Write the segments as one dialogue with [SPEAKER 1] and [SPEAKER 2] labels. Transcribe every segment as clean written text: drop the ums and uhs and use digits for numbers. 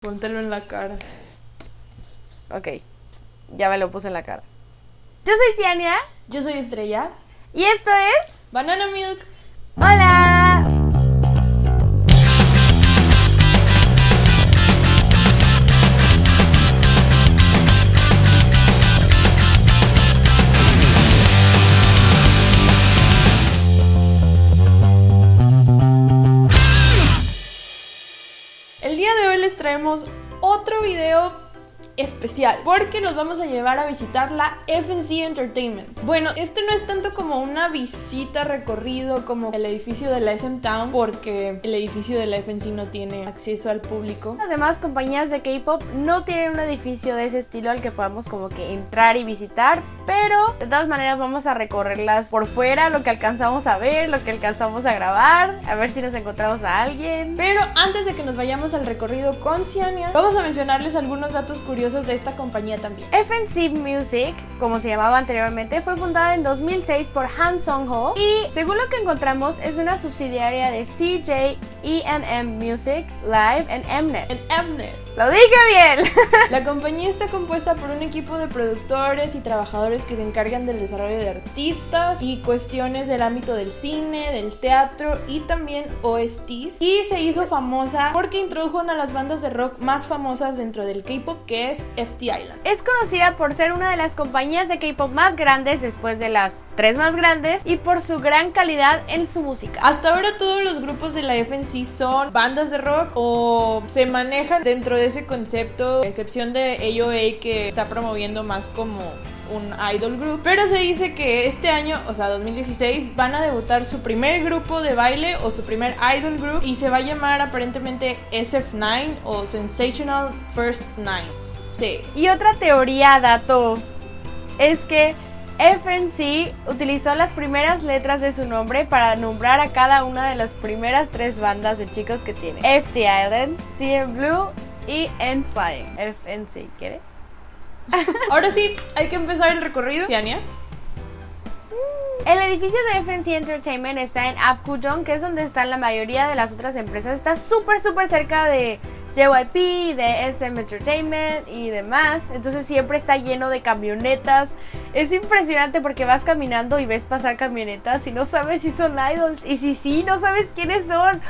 [SPEAKER 1] Póntelo en la cara.
[SPEAKER 2] Ok, ya me lo puse en la cara. Yo soy Ciania.
[SPEAKER 1] Yo soy Estrella.
[SPEAKER 2] Y esto es...
[SPEAKER 1] Banana Milk.
[SPEAKER 2] ¡Hola!
[SPEAKER 1] El día de hoy les traemos otro video especial porque los vamos a llevar a visitar la FNC Entertainment. Bueno, este no es tanto como una visita recorrido como el edificio de la SM Town, porque el edificio de la FNC no tiene acceso al público.
[SPEAKER 2] Las demás compañías de K-pop no tienen un edificio de ese estilo al que podamos como que entrar y visitar, pero de todas maneras vamos a recorrerlas por fuera, lo que alcanzamos a ver, lo que alcanzamos a grabar, a ver si nos encontramos a alguien.
[SPEAKER 1] Pero antes de que nos vayamos al recorrido con Ciania, vamos a mencionarles algunos datos curiosos de esta compañía también.
[SPEAKER 2] FNC Music, como se llamaba anteriormente, fue fundada en 2006 por Han Sung-ho y según lo que encontramos es una subsidiaria de CJ ENM Music Live en Mnet.
[SPEAKER 1] En Mnet.
[SPEAKER 2] ¡Lo dije bien!
[SPEAKER 1] La compañía está compuesta por un equipo de productores y trabajadores que se encargan del desarrollo de artistas y cuestiones del ámbito del cine, del teatro y también OSTs. Y se hizo famosa porque introdujo una de las bandas de rock más famosas dentro del K-pop, que es FT Island.
[SPEAKER 2] Es conocida por ser una de las compañías de K-pop más grandes después de las 3 más grandes y por su gran calidad en su música.
[SPEAKER 1] Hasta ahora todos los grupos de la FNC son bandas de rock o se manejan dentro de ese concepto, a excepción de AOA, que está promoviendo más como un idol group, pero se dice que este año, o sea 2016, van a debutar su primer grupo de baile o su primer idol group y se va a llamar aparentemente SF9 o Sensational First Nine. Sí.
[SPEAKER 2] Y otra teoría, dato, es que FNC utilizó las primeras letras de su nombre para nombrar a cada una de las primeras 3 bandas de chicos que tiene: FT Island, CN Blue y N-Flying. FNC, ¿quiere?
[SPEAKER 1] Ahora sí, hay que empezar el recorrido. Ciania.
[SPEAKER 2] El edificio de FNC Entertainment está en Apgujeong, que es donde están la mayoría de las otras empresas. Está súper cerca de JYP, de SM Entertainment y demás. Entonces siempre está lleno de camionetas. Es impresionante porque vas caminando y ves pasar camionetas y no sabes si son idols. Y si sí, no sabes quiénes son.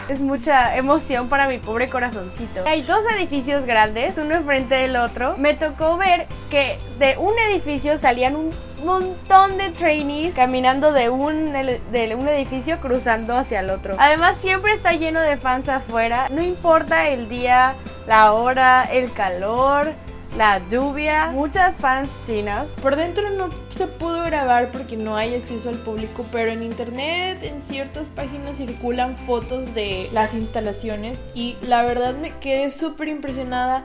[SPEAKER 2] Es mucha emoción para mi pobre corazoncito. Hay 2 edificios grandes, uno enfrente del otro. Me tocó ver que de un edificio salían un montón de trainees caminando de un edificio cruzando hacia el otro. Además siempre está lleno de fans afuera. No importa el día, la hora, el calor, la lluvia, muchas fans chinas.
[SPEAKER 1] Por dentro no se pudo grabar porque no hay acceso al público, pero en internet, en ciertas páginas circulan fotos de las instalaciones y la verdad me quedé súper impresionada.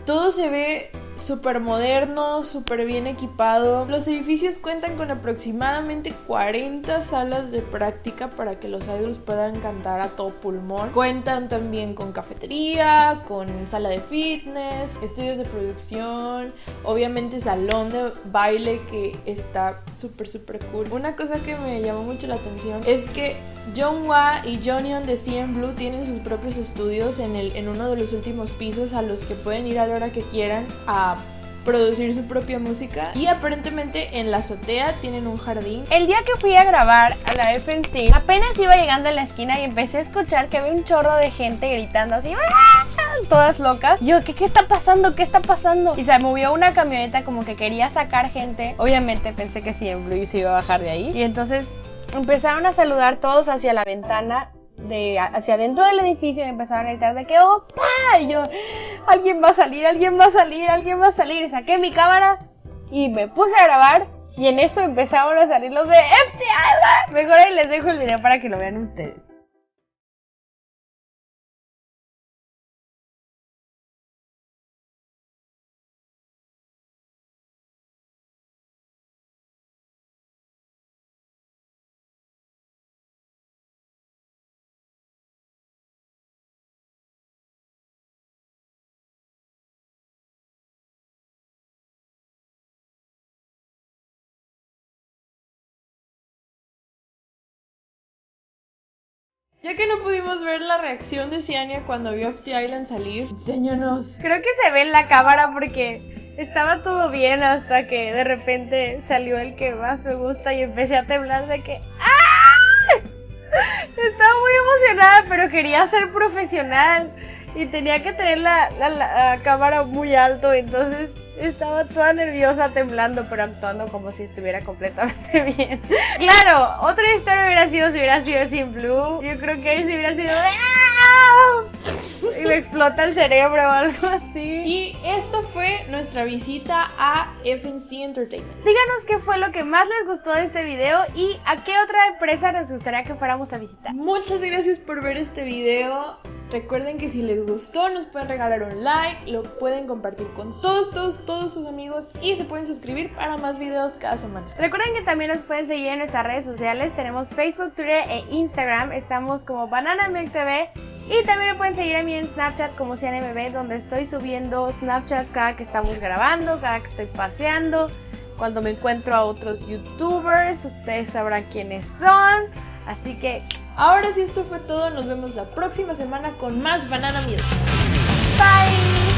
[SPEAKER 1] Todo se ve súper moderno, súper bien equipado. Los edificios cuentan con aproximadamente 40 salas de práctica para que los idols puedan cantar a todo pulmón. Cuentan también con cafetería, con sala de fitness, estudios de producción, obviamente salón de baile que está súper cool. Una cosa que me llamó mucho la atención es que Jongwha y Jonghyun de CN Blue tienen sus propios estudios en uno de los últimos pisos a los que pueden ir a la hora que quieran a producir su propia música, y aparentemente en la azotea tienen un jardín.
[SPEAKER 2] El día que fui a grabar a la FNC, apenas iba llegando a la esquina y empecé a escuchar que había un chorro de gente gritando así, ¡ah! Todas locas. Yo, ¿qué está pasando? ¿Qué está pasando? Y se movió una camioneta como que quería sacar gente. Obviamente pensé que sí, en Blue se iba a bajar de ahí. Y entonces empezaron a saludar todos hacia la ventana, hacia dentro del edificio, y empezaron a gritar de que ¡opa! Y yo, alguien va a salir, alguien va a salir, alguien va a salir. Y saqué mi cámara y me puse a grabar, y en eso empezaron a salir los de FT Island. Mejor ahí les dejo el video para que lo vean ustedes.
[SPEAKER 1] Ya que no pudimos ver la reacción de Ciania cuando vio FT Island salir, enséñanos.
[SPEAKER 2] Creo que se ve en la cámara porque estaba todo bien hasta que de repente salió el que más me gusta y empecé a temblar de que ¡ah! Estaba muy emocionada, pero quería ser profesional y tenía que tener la cámara muy alto, entonces estaba toda nerviosa, temblando, pero actuando como si estuviera completamente bien. Claro, otra historia hubiera sido si hubiera sido Sin Blue. Yo creo que ahí sí hubiera sido ¡ah! Y me explota el cerebro o algo así.
[SPEAKER 1] Y esta fue nuestra visita a FNC Entertainment.
[SPEAKER 2] Díganos qué fue lo que más les gustó de este video y a qué otra empresa les gustaría que fuéramos a visitar.
[SPEAKER 1] Muchas gracias por ver este video. Recuerden que si les gustó nos pueden regalar un like, lo pueden compartir con todos sus amigos y se pueden suscribir para más videos cada semana.
[SPEAKER 2] Recuerden que también nos pueden seguir en nuestras redes sociales. Tenemos Facebook, Twitter e Instagram. Estamos como Banana Milk TV. Y también me pueden seguir a mí en Snapchat como CianiaMB, donde estoy subiendo Snapchats cada que estamos grabando, cada que estoy paseando, cuando me encuentro a otros youtubers, ustedes sabrán quiénes son. Así que
[SPEAKER 1] ahora sí, esto fue todo. Nos vemos la próxima semana con más Banana Milk.
[SPEAKER 2] bye.